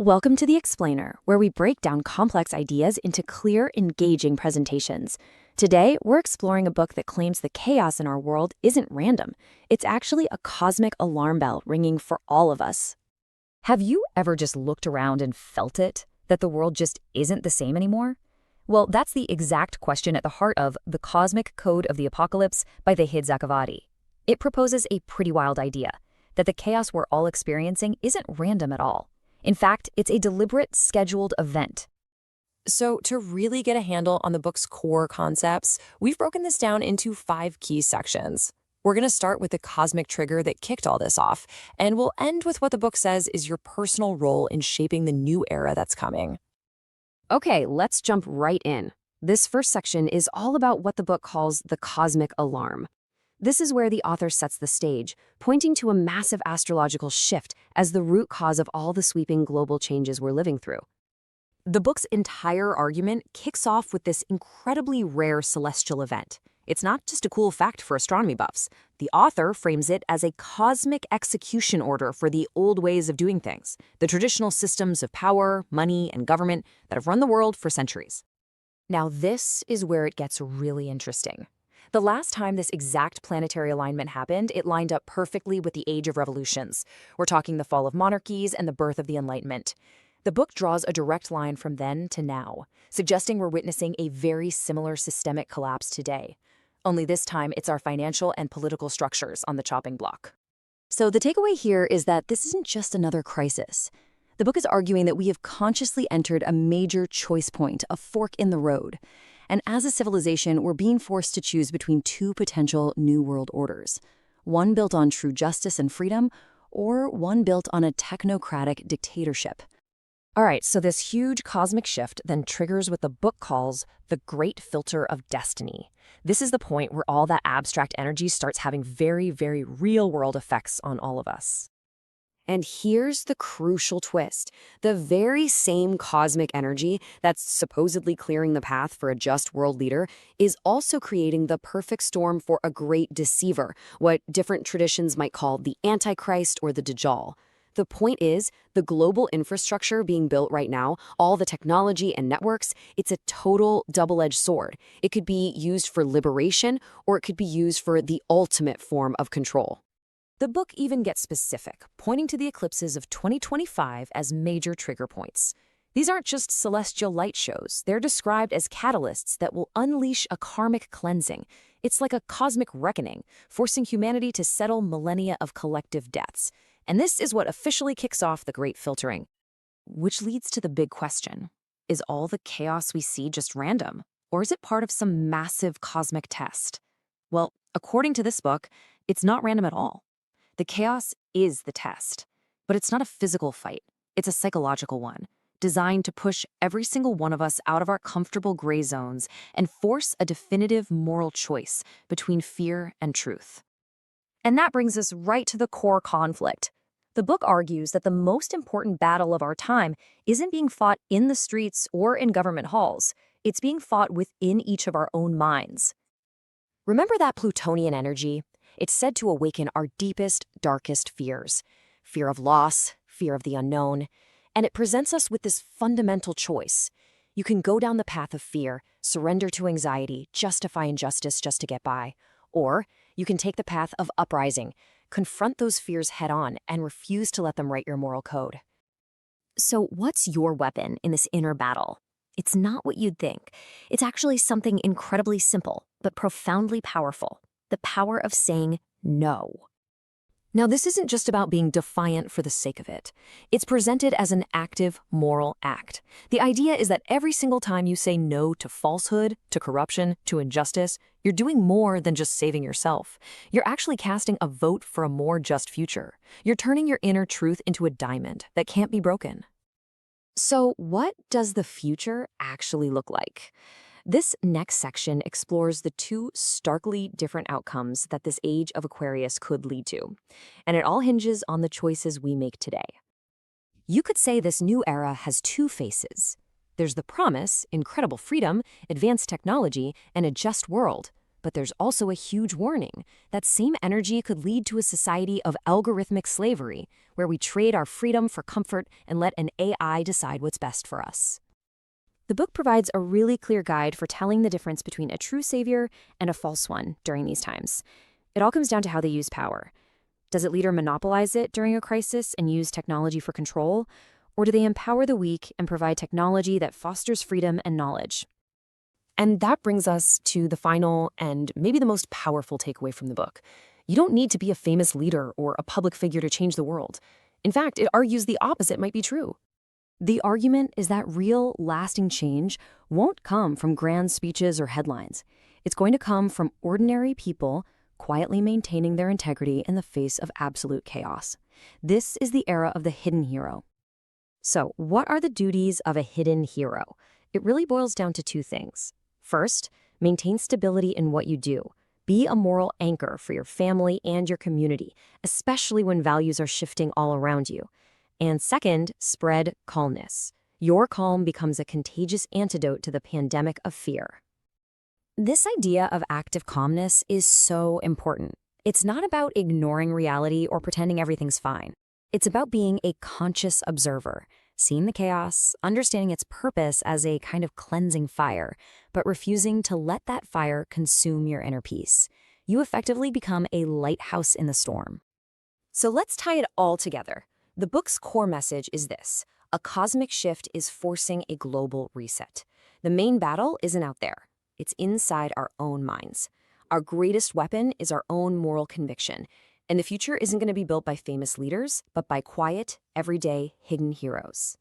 Welcome to The Explainer, where we break down complex ideas into clear, engaging presentations. Today, we're exploring a book that claims the chaos in our world isn't random. It's actually a cosmic alarm bell ringing for all of us. Have you ever just looked around and felt it? That the world just isn't the same anymore? Well, that's the exact question at the heart of The Cosmic Code of the Apocalypse by Vahid Zakavati. It proposes a pretty wild idea, that the chaos we're all experiencing isn't random at all. In fact, it's a deliberate, scheduled event. So to really get a handle on the book's core concepts, we've broken this down into 5 key sections. We're going to start with the cosmic trigger that kicked all this off, and we'll end with what the book says is your personal role in shaping the new era that's coming. Okay, let's jump right in. This first section is all about what the book calls the cosmic alarm. This is where the author sets the stage, pointing to a massive astrological shift as the root cause of all the sweeping global changes we're living through. The book's entire argument kicks off with this incredibly rare celestial event. It's not just a cool fact for astronomy buffs. The author frames it as a cosmic execution order for the old ways of doing things, the traditional systems of power, money, and government that have run the world for centuries. Now, this is where it gets really interesting. The last time this exact planetary alignment happened, it lined up perfectly with the Age of Revolutions. We're talking the fall of monarchies and the birth of the Enlightenment. The book draws a direct line from then to now, suggesting we're witnessing a very similar systemic collapse today. Only this time, it's our financial and political structures on the chopping block. So the takeaway here is that this isn't just another crisis. The book is arguing that we have consciously entered a major choice point, a fork in the road. And as a civilization, we're being forced to choose between 2 potential new world orders. One built on true justice and freedom, or one built on a technocratic dictatorship. All right, so this huge cosmic shift then triggers what the book calls the Great Filter of Destiny. This is the point where all that abstract energy starts having very, very real-world effects on all of us. And here's the crucial twist. The very same cosmic energy that's supposedly clearing the path for a just world leader is also creating the perfect storm for a great deceiver, what different traditions might call the Antichrist or the Dajjal. The point is, the global infrastructure being built right now, all the technology and networks, it's a total double-edged sword. It could be used for liberation, or it could be used for the ultimate form of control. The book even gets specific, pointing to the eclipses of 2025 as major trigger points. These aren't just celestial light shows. They're described as catalysts that will unleash a karmic cleansing. It's like a cosmic reckoning, forcing humanity to settle millennia of collective deaths. And this is what officially kicks off the Great Filtering. Which leads to the big question. Is all the chaos we see just random? Or is it part of some massive cosmic test? Well, according to this book, it's not random at all. The chaos is the test, but it's not a physical fight. It's a psychological one, designed to push every single one of us out of our comfortable gray zones and force a definitive moral choice between fear and truth. And that brings us right to the core conflict. The book argues that the most important battle of our time isn't being fought in the streets or in government halls. It's being fought within each of our own minds. Remember that Plutonian energy? It's said to awaken our deepest, darkest fears. Fear of loss, fear of the unknown. And it presents us with this fundamental choice. You can go down the path of fear, surrender to anxiety, justify injustice just to get by. Or you can take the path of uprising, confront those fears head-on, and refuse to let them write your moral code. So what's your weapon in this inner battle? It's not what you'd think. It's actually something incredibly simple, but profoundly powerful. The power of saying no. Now, this isn't just about being defiant for the sake of it. It's presented as an active moral act. The idea is that every single time you say no to falsehood, to corruption, to injustice, you're doing more than just saving yourself. You're actually casting a vote for a more just future. You're turning your inner truth into a diamond that can't be broken. So, what does the future actually look like? This next section explores the 2 starkly different outcomes that this age of Aquarius could lead to, and it all hinges on the choices we make today. You could say this new era has 2 faces. There's the promise, incredible freedom, advanced technology, and a just world. But there's also a huge warning. That same energy could lead to a society of algorithmic slavery, where we trade our freedom for comfort and let an AI decide what's best for us. The book provides a really clear guide for telling the difference between a true savior and a false one during these times. It all comes down to how they use power. Does a leader monopolize it during a crisis and use technology for control? Or do they empower the weak and provide technology that fosters freedom and knowledge? And that brings us to the final and maybe the most powerful takeaway from the book. You don't need to be a famous leader or a public figure to change the world. In fact, it argues the opposite might be true. The argument is that real, lasting change won't come from grand speeches or headlines. It's going to come from ordinary people quietly maintaining their integrity in the face of absolute chaos. This is the era of the hidden hero. So, what are the duties of a hidden hero? It really boils down to two things. First, maintain stability in what you do. Be a moral anchor for your family and your community, especially when values are shifting all around you. And second, spread calmness. Your calm becomes a contagious antidote to the pandemic of fear. This idea of active calmness is so important. It's not about ignoring reality or pretending everything's fine. It's about being a conscious observer, seeing the chaos, understanding its purpose as a kind of cleansing fire, but refusing to let that fire consume your inner peace. You effectively become a lighthouse in the storm. So let's tie it all together. The book's core message is this: a cosmic shift is forcing a global reset. The main battle isn't out there. It's inside our own minds. Our greatest weapon is our own moral conviction. And the future isn't going to be built by famous leaders, but by quiet, everyday, hidden heroes.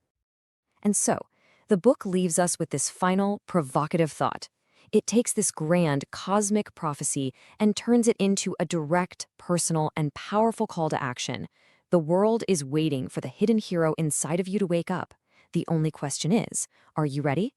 And so, the book leaves us with this final, provocative thought. It takes this grand, cosmic prophecy and turns it into a direct, personal, and powerful call to action. The world is waiting for the hidden hero inside of you to wake up. The only question is, are you ready?